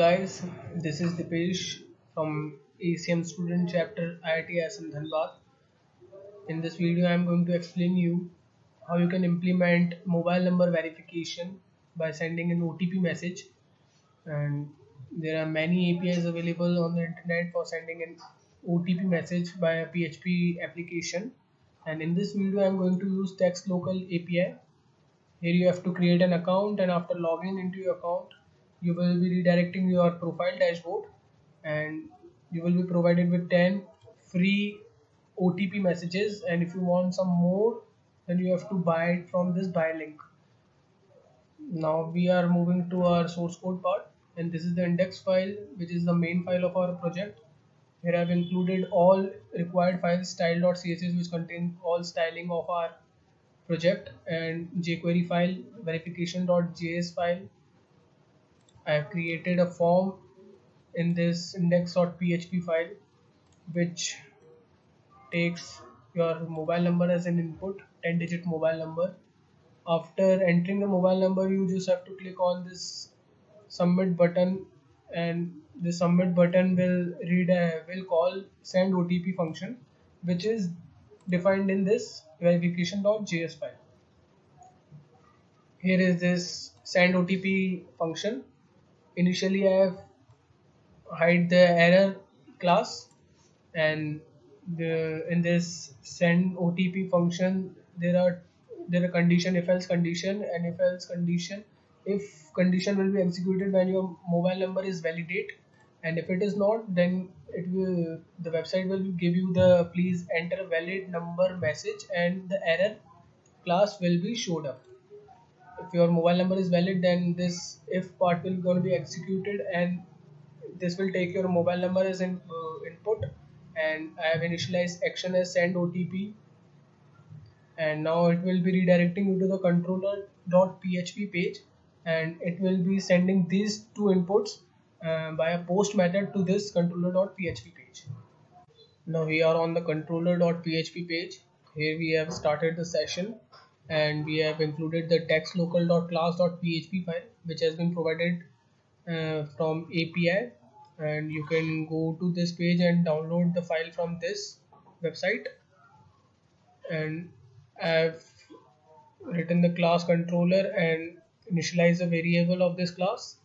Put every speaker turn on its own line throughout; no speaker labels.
guys, this is Dipesh from ACM Student Chapter IIT ISM Dhanbad. In this video, I am going to explain you how you can implement mobile number verification by sending an OTP message. And there are many APIs available on the internet for sending an OTP message by a PHP application. And in this video, I am going to use Text Local API. Here you have to create an account, and after logging into your account, you will be redirecting your profile dashboard, and you will be provided with 10 free OTP messages. And if you want some more, then you have to buy it from this buy link. Now we are moving to our source code part, and this is the index file, which is the main file of our project. Here I have included all required files, style.css, which contain all styling of our project, and jQuery file, verification.js file. I have created a form in this index.php file which takes your mobile number as an input, 10-digit mobile number. After entering the mobile number, you just have to click on this submit button, and the submit button will call send OTP function, which is defined in this verification.js file. Here is this send OTP function. Initially I have hide the error class, and in this send OTP function there are condition, if else condition, and if else condition. If condition will be executed when your mobile number is validate, and if it is not, then the website will give you the please enter valid number message, and the error class will be showed up. If your mobile number is valid, then this if part will going to be executed, and this will take your mobile number as an input. And I have initialized action as send OTP, and now it will be redirecting you to the controller.php page, and it will be sending these two inputs by a post method to this controller.php page. Now we are on the controller.php page. Here we have started the session, and we have included the text local.class.php file, which has been provided from API, and you can go to this page and download the file from this website. And I have written the class controller and initialize a variable of this class.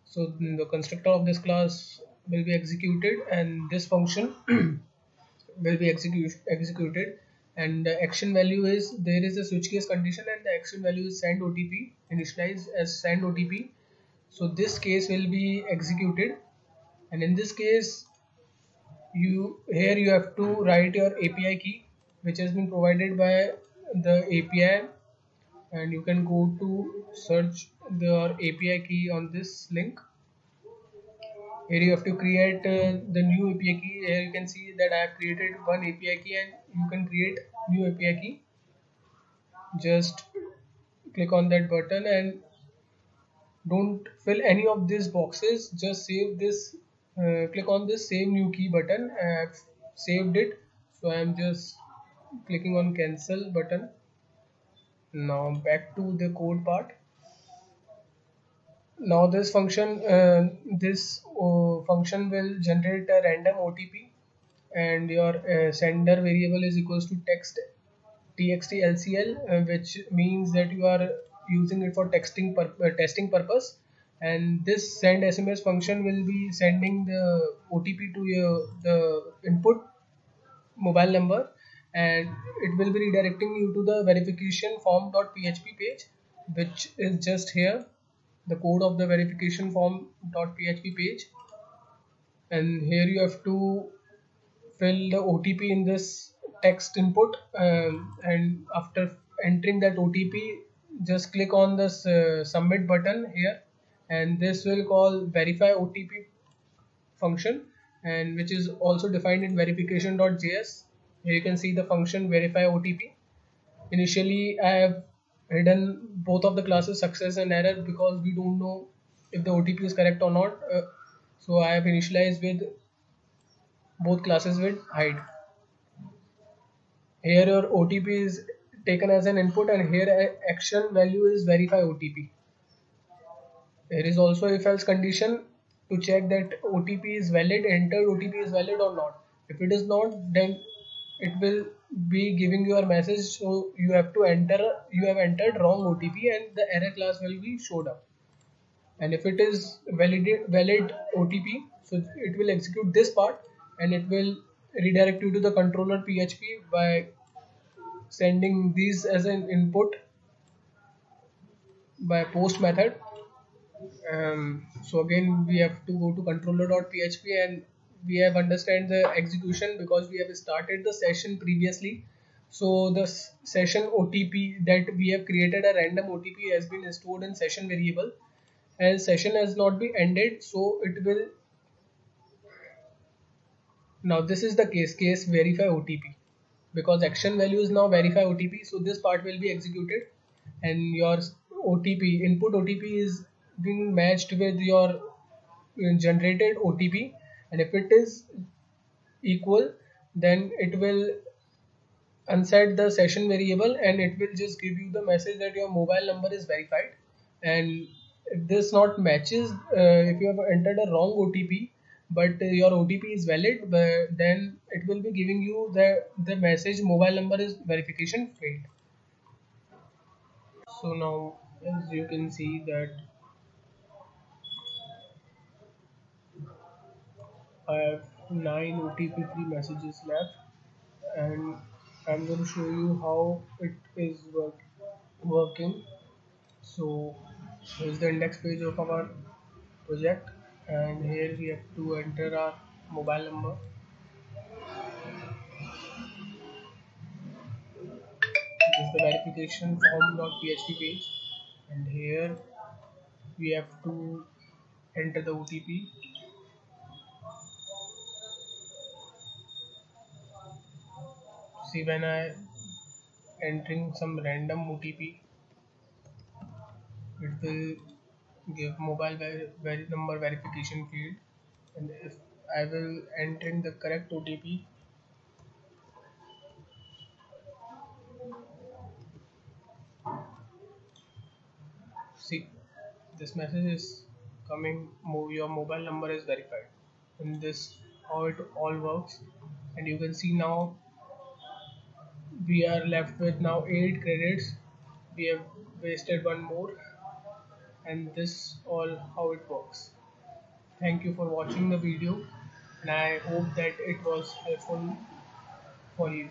So the constructor of this class will be executed, and this function will be executed. And the action value is, there is a switch case condition, and the action value is send OTP, initialized as send OTP. So this case will be executed, and in this case you have to write your API key, which has been provided by the API, and you can go to search the API key on this link. Here you have to create the new API key. Here you can see that I have created one API key, and you can create new API key. Just click on that button and don't fill any of these boxes. Just save this. Click on this save new key button. I have saved it, so I am just clicking on cancel button. Now back to the code part. Now this function will generate a random OTP, and your sender variable is equals to text txt lcl, which means that you are using it for testing purpose. And this send SMS function will be sending the OTP to the input mobile number, and it will be redirecting you to the verification form.php page, which is just here, the code of the verification form.php page. And here you have to fill the OTP in this text input, and after entering that OTP, just click on this submit button here, and this will call verify OTP function, and which is also defined in verification.js. Here you can see the function verify OTP. Initially I have hidden both of the classes success and error, because we don't know if the OTP is correct or not. So I have initialized with both classes with hide. Here your OTP is taken as an input, and here action value is verify OTP. There is also if else condition. to check that OTP is valid, entered OTP is valid or not. If it is not, then it will be giving you a message, so you have to enter, you have entered wrong OTP, and the error class will be showed up. And if it is valid OTP, so it will execute this part, and it will redirect you to the controller PHP by sending these as an input by post method. So again we have to go to controller.php, and we have understand the execution because we have started the session previously. So the session OTP that we have created, a random OTP, has been stored in session variable, and session has not been ended, so it will, now this is the case verify OTP, because action value is now verify OTP, so this part will be executed, and your OTP input OTP is being matched with your generated OTP, and if it is equal, then it will unset the session variable, and it will just give you the message that your mobile number is verified. And if this not matches, if you have entered a wrong OTP but your OTP is valid, then it will be giving you the message mobile number is verification failed. So now as you can see that I have 9 OTP free messages left, and I'm going to show you how it is working. So here's the index page of our project, and here we have to enter our mobile number. This is the verification form.php page, and here we have to enter the OTP. See, when I entering some random OTP, it will give mobile number verification field, and if I will entering the correct OTP, see, this message is coming, your mobile number is verified, and this how it all works. And you can see now we are left with now 8 credits, we have wasted one more, and this all how it works. Thank you for watching the video, and I hope that it was helpful for you.